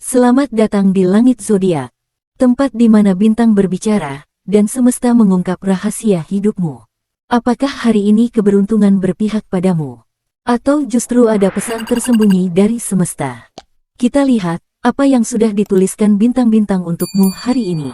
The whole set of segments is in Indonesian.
Selamat datang di langit zodiak, tempat di mana bintang berbicara dan semesta mengungkap rahasia hidupmu. Apakah hari ini keberuntungan berpihak padamu? Atau justru ada pesan tersembunyi dari semesta? Kita lihat apa yang sudah dituliskan bintang-bintang untukmu hari ini.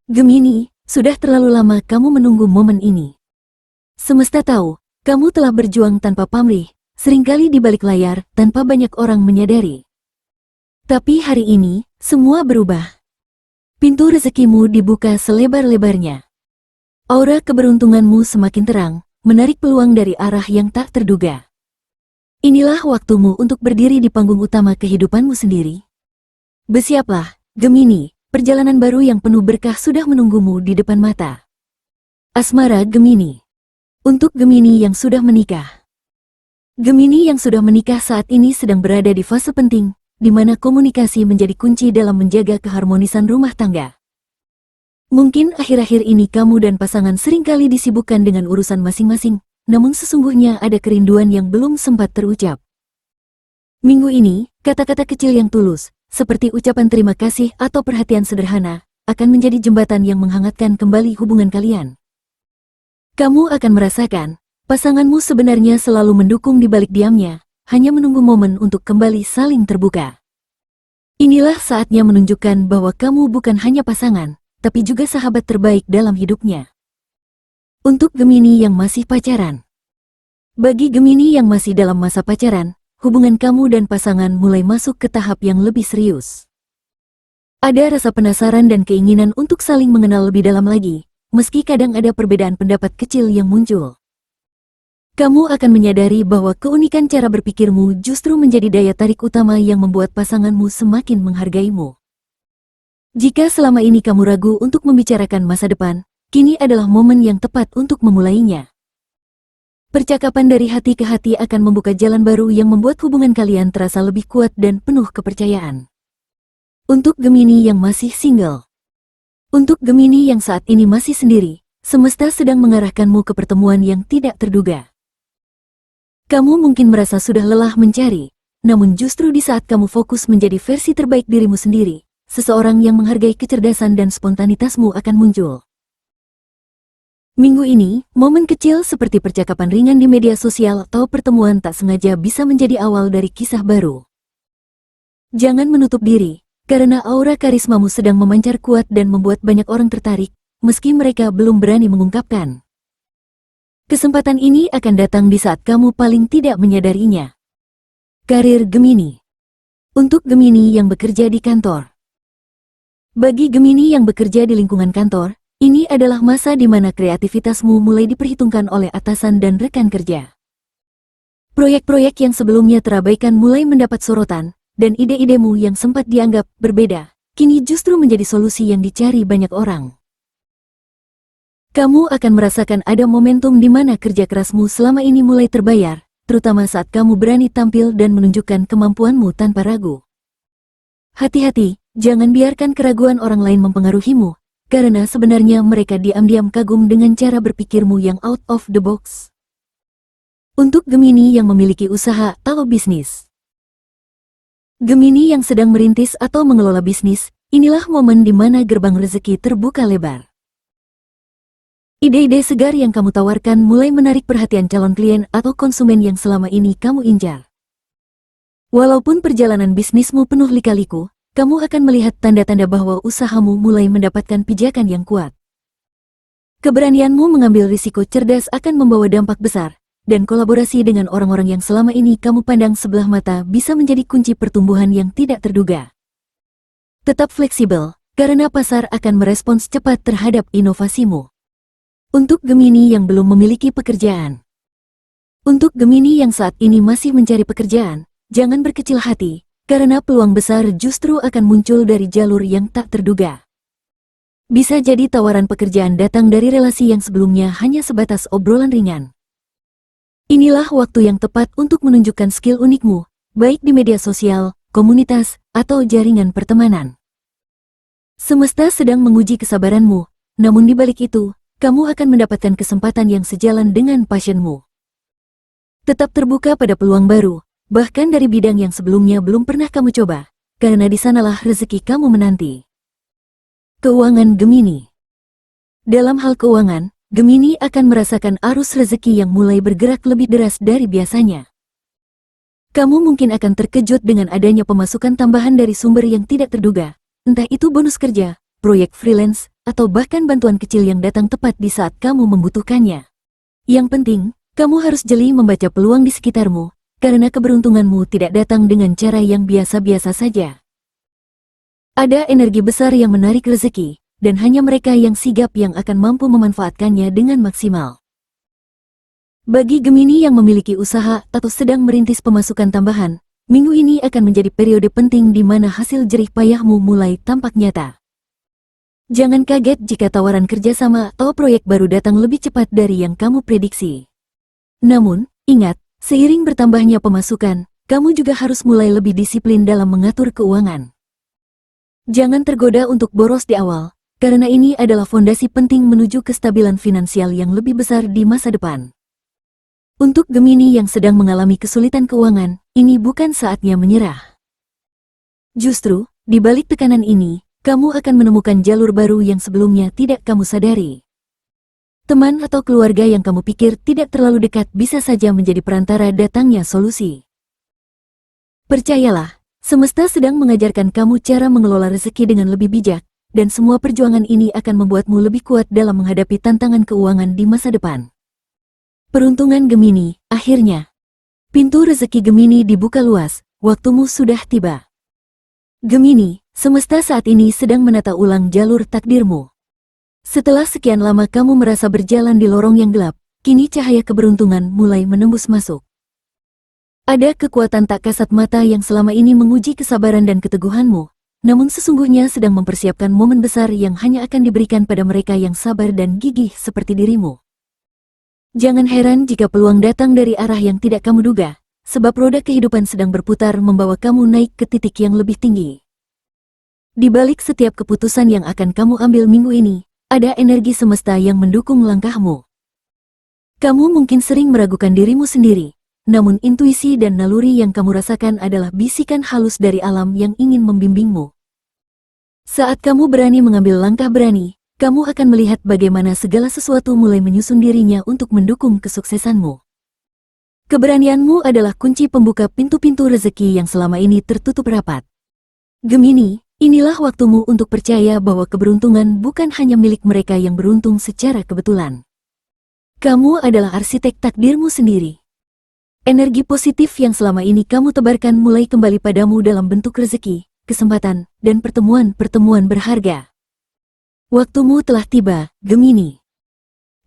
Gemini, sudah terlalu lama kamu menunggu momen ini. Semesta tahu, kamu telah berjuang tanpa pamrih, seringkali di balik layar tanpa banyak orang menyadari. Tapi hari ini, semua berubah. Pintu rezekimu dibuka selebar-lebarnya. Aura keberuntunganmu semakin terang, menarik peluang dari arah yang tak terduga. Inilah waktumu untuk berdiri di panggung utama kehidupanmu sendiri. Bersiaplah, Gemini, perjalanan baru yang penuh berkah sudah menunggumu di depan mata. Asmara Gemini. Untuk Gemini yang sudah menikah. Gemini yang sudah menikah saat ini sedang berada di fase penting, di mana komunikasi menjadi kunci dalam menjaga keharmonisan rumah tangga. Mungkin akhir-akhir ini kamu dan pasangan seringkali disibukkan dengan urusan masing-masing, namun sesungguhnya ada kerinduan yang belum sempat terucap. Minggu ini, kata-kata kecil yang tulus, seperti ucapan terima kasih atau perhatian sederhana, akan menjadi jembatan yang menghangatkan kembali hubungan kalian. Kamu akan merasakan, pasanganmu sebenarnya selalu mendukung di balik diamnya, hanya menunggu momen untuk kembali saling terbuka. Inilah saatnya menunjukkan bahwa kamu bukan hanya pasangan, tapi juga sahabat terbaik dalam hidupnya. Untuk Gemini yang masih pacaran. Bagi Gemini yang masih dalam masa pacaran, hubungan kamu dan pasangan mulai masuk ke tahap yang lebih serius. Ada rasa penasaran dan keinginan untuk saling mengenal lebih dalam lagi, meski kadang ada perbedaan pendapat kecil yang muncul. Kamu akan menyadari bahwa keunikan cara berpikirmu justru menjadi daya tarik utama yang membuat pasanganmu semakin menghargaimu. Jika selama ini kamu ragu untuk membicarakan masa depan, kini adalah momen yang tepat untuk memulainya. Percakapan dari hati ke hati akan membuka jalan baru yang membuat hubungan kalian terasa lebih kuat dan penuh kepercayaan. Untuk Gemini yang masih single. Untuk Gemini yang saat ini masih sendiri, semesta sedang mengarahkanmu ke pertemuan yang tidak terduga. Kamu mungkin merasa sudah lelah mencari, namun justru di saat kamu fokus menjadi versi terbaik dirimu sendiri, seseorang yang menghargai kecerdasan dan spontanitasmu akan muncul. Minggu ini, momen kecil seperti percakapan ringan di media sosial atau pertemuan tak sengaja bisa menjadi awal dari kisah baru. Jangan menutup diri, karena aura karismamu sedang memancar kuat dan membuat banyak orang tertarik, meski mereka belum berani mengungkapkan. Kesempatan ini akan datang di saat kamu paling tidak menyadarinya. Karir Gemini. Untuk Gemini yang bekerja di kantor. Bagi Gemini yang bekerja di lingkungan kantor, ini adalah masa di mana kreativitasmu mulai diperhitungkan oleh atasan dan rekan kerja. Proyek-proyek yang sebelumnya terabaikan mulai mendapat sorotan, dan ide-idemu yang sempat dianggap berbeda, kini justru menjadi solusi yang dicari banyak orang. Kamu akan merasakan ada momentum di mana kerja kerasmu selama ini mulai terbayar, terutama saat kamu berani tampil dan menunjukkan kemampuanmu tanpa ragu. Hati-hati, jangan biarkan keraguan orang lain mempengaruhimu, karena sebenarnya mereka diam-diam kagum dengan cara berpikirmu yang out of the box. Untuk Gemini yang memiliki usaha atau bisnis. Gemini yang sedang merintis atau mengelola bisnis, inilah momen di mana gerbang rezeki terbuka lebar. Ide-ide segar yang kamu tawarkan mulai menarik perhatian calon klien atau konsumen yang selama ini kamu incar. Walaupun perjalanan bisnismu penuh lika-liku, kamu akan melihat tanda-tanda bahwa usahamu mulai mendapatkan pijakan yang kuat. Keberanianmu mengambil risiko cerdas akan membawa dampak besar, dan kolaborasi dengan orang-orang yang selama ini kamu pandang sebelah mata bisa menjadi kunci pertumbuhan yang tidak terduga. Tetap fleksibel, karena pasar akan merespons cepat terhadap inovasimu. Untuk Gemini yang belum memiliki pekerjaan. Untuk Gemini yang saat ini masih mencari pekerjaan, jangan berkecil hati, karena peluang besar justru akan muncul dari jalur yang tak terduga. Bisa jadi tawaran pekerjaan datang dari relasi yang sebelumnya hanya sebatas obrolan ringan. Inilah waktu yang tepat untuk menunjukkan skill unikmu, baik di media sosial, komunitas, atau jaringan pertemanan. Semesta sedang menguji kesabaranmu, namun di balik itu, kamu akan mendapatkan kesempatan yang sejalan dengan passionmu. Tetap terbuka pada peluang baru, bahkan dari bidang yang sebelumnya belum pernah kamu coba, karena di sanalah rezeki kamu menanti. Keuangan Gemini. Dalam hal keuangan, Gemini akan merasakan arus rezeki yang mulai bergerak lebih deras dari biasanya. Kamu mungkin akan terkejut dengan adanya pemasukan tambahan dari sumber yang tidak terduga, entah itu bonus kerja, proyek freelance, atau bahkan bantuan kecil yang datang tepat di saat kamu membutuhkannya. Yang penting, kamu harus jeli membaca peluang di sekitarmu, karena keberuntunganmu tidak datang dengan cara yang biasa-biasa saja. Ada energi besar yang menarik rezeki, dan hanya mereka yang sigap yang akan mampu memanfaatkannya dengan maksimal. Bagi Gemini yang memiliki usaha atau sedang merintis pemasukan tambahan, minggu ini akan menjadi periode penting di mana hasil jerih payahmu mulai tampak nyata. Jangan kaget jika tawaran kerjasama atau proyek baru datang lebih cepat dari yang kamu prediksi. Namun, ingat, seiring bertambahnya pemasukan, kamu juga harus mulai lebih disiplin dalam mengatur keuangan. Jangan tergoda untuk boros di awal, karena ini adalah fondasi penting menuju kestabilan finansial yang lebih besar di masa depan. Untuk Gemini yang sedang mengalami kesulitan keuangan, ini bukan saatnya menyerah. Justru, di balik tekanan ini, kamu akan menemukan jalur baru yang sebelumnya tidak kamu sadari. Teman atau keluarga yang kamu pikir tidak terlalu dekat bisa saja menjadi perantara datangnya solusi. Percayalah, semesta sedang mengajarkan kamu cara mengelola rezeki dengan lebih bijak, dan semua perjuangan ini akan membuatmu lebih kuat dalam menghadapi tantangan keuangan di masa depan. Peruntungan Gemini, akhirnya. Pintu rezeki Gemini dibuka luas, waktumu sudah tiba. Gemini, semesta saat ini sedang menata ulang jalur takdirmu. Setelah sekian lama kamu merasa berjalan di lorong yang gelap, kini cahaya keberuntungan mulai menembus masuk. Ada kekuatan tak kasat mata yang selama ini menguji kesabaran dan keteguhanmu, namun sesungguhnya sedang mempersiapkan momen besar yang hanya akan diberikan pada mereka yang sabar dan gigih seperti dirimu. Jangan heran jika peluang datang dari arah yang tidak kamu duga, sebab roda kehidupan sedang berputar membawa kamu naik ke titik yang lebih tinggi. Di balik setiap keputusan yang akan kamu ambil minggu ini, ada energi semesta yang mendukung langkahmu. Kamu mungkin sering meragukan dirimu sendiri, namun intuisi dan naluri yang kamu rasakan adalah bisikan halus dari alam yang ingin membimbingmu. Saat kamu berani mengambil langkah berani, kamu akan melihat bagaimana segala sesuatu mulai menyusun dirinya untuk mendukung kesuksesanmu. Keberanianmu adalah kunci pembuka pintu-pintu rezeki yang selama ini tertutup rapat. Gemini, inilah waktumu untuk percaya bahwa keberuntungan bukan hanya milik mereka yang beruntung secara kebetulan. Kamu adalah arsitek takdirmu sendiri. Energi positif yang selama ini kamu tebarkan mulai kembali padamu dalam bentuk rezeki, kesempatan, dan pertemuan-pertemuan berharga. Waktumu telah tiba, Gemini.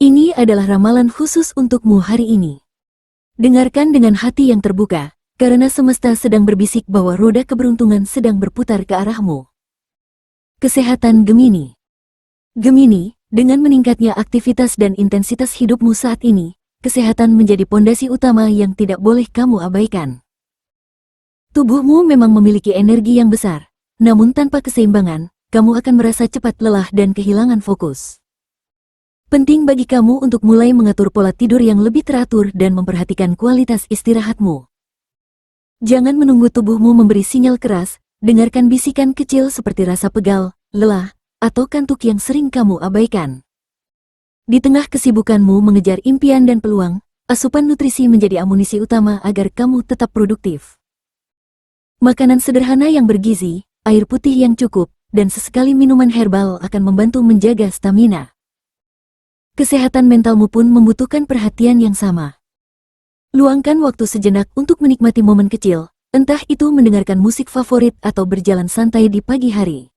Ini adalah ramalan khusus untukmu hari ini. Dengarkan dengan hati yang terbuka, karena semesta sedang berbisik bahwa roda keberuntungan sedang berputar ke arahmu. Kesehatan Gemini. Gemini, dengan meningkatnya aktivitas dan intensitas hidupmu saat ini, kesehatan menjadi pondasi utama yang tidak boleh kamu abaikan. Tubuhmu memang memiliki energi yang besar, namun tanpa keseimbangan, kamu akan merasa cepat lelah dan kehilangan fokus. Penting bagi kamu untuk mulai mengatur pola tidur yang lebih teratur dan memperhatikan kualitas istirahatmu. Jangan menunggu tubuhmu memberi sinyal keras, dengarkan bisikan kecil seperti rasa pegal, lelah, atau kantuk yang sering kamu abaikan. Di tengah kesibukanmu mengejar impian dan peluang, asupan nutrisi menjadi amunisi utama agar kamu tetap produktif. Makanan sederhana yang bergizi, air putih yang cukup, dan sesekali minuman herbal akan membantu menjaga stamina. Kesehatan mentalmu pun membutuhkan perhatian yang sama. Luangkan waktu sejenak untuk menikmati momen kecil, entah itu mendengarkan musik favorit atau berjalan santai di pagi hari.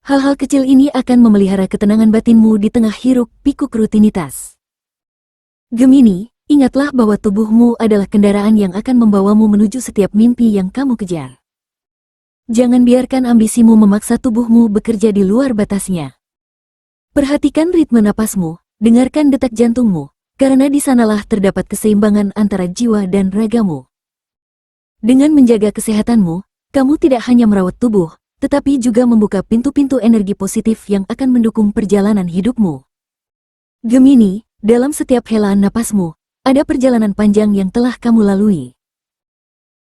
Hal-hal kecil ini akan memelihara ketenangan batinmu di tengah hiruk-pikuk rutinitas. Gemini, ingatlah bahwa tubuhmu adalah kendaraan yang akan membawamu menuju setiap mimpi yang kamu kejar. Jangan biarkan ambisimu memaksa tubuhmu bekerja di luar batasnya. Perhatikan ritme napasmu, dengarkan detak jantungmu, karena di sanalah terdapat keseimbangan antara jiwa dan ragamu. Dengan menjaga kesehatanmu, kamu tidak hanya merawat tubuh, tetapi juga membuka pintu-pintu energi positif yang akan mendukung perjalanan hidupmu. Gemini, dalam setiap helaan napasmu, ada perjalanan panjang yang telah kamu lalui.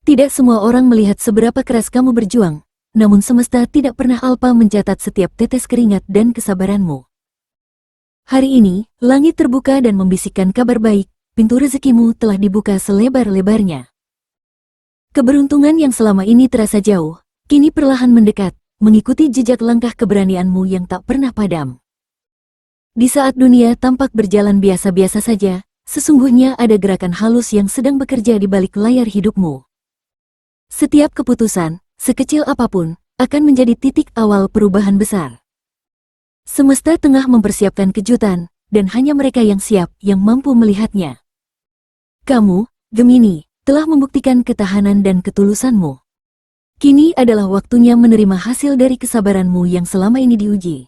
Tidak semua orang melihat seberapa keras kamu berjuang, namun semesta tidak pernah alpa mencatat setiap tetes keringat dan kesabaranmu. Hari ini, langit terbuka dan membisikkan kabar baik, pintu rezekimu telah dibuka selebar-lebarnya. Keberuntungan yang selama ini terasa jauh, kini perlahan mendekat, mengikuti jejak langkah keberanianmu yang tak pernah padam. Di saat dunia tampak berjalan biasa-biasa saja, sesungguhnya ada gerakan halus yang sedang bekerja di balik layar hidupmu. Setiap keputusan, sekecil apapun, akan menjadi titik awal perubahan besar. Semesta tengah mempersiapkan kejutan, dan hanya mereka yang siap yang mampu melihatnya. Kamu, Gemini, telah membuktikan ketahanan dan ketulusanmu. Kini adalah waktunya menerima hasil dari kesabaranmu yang selama ini diuji.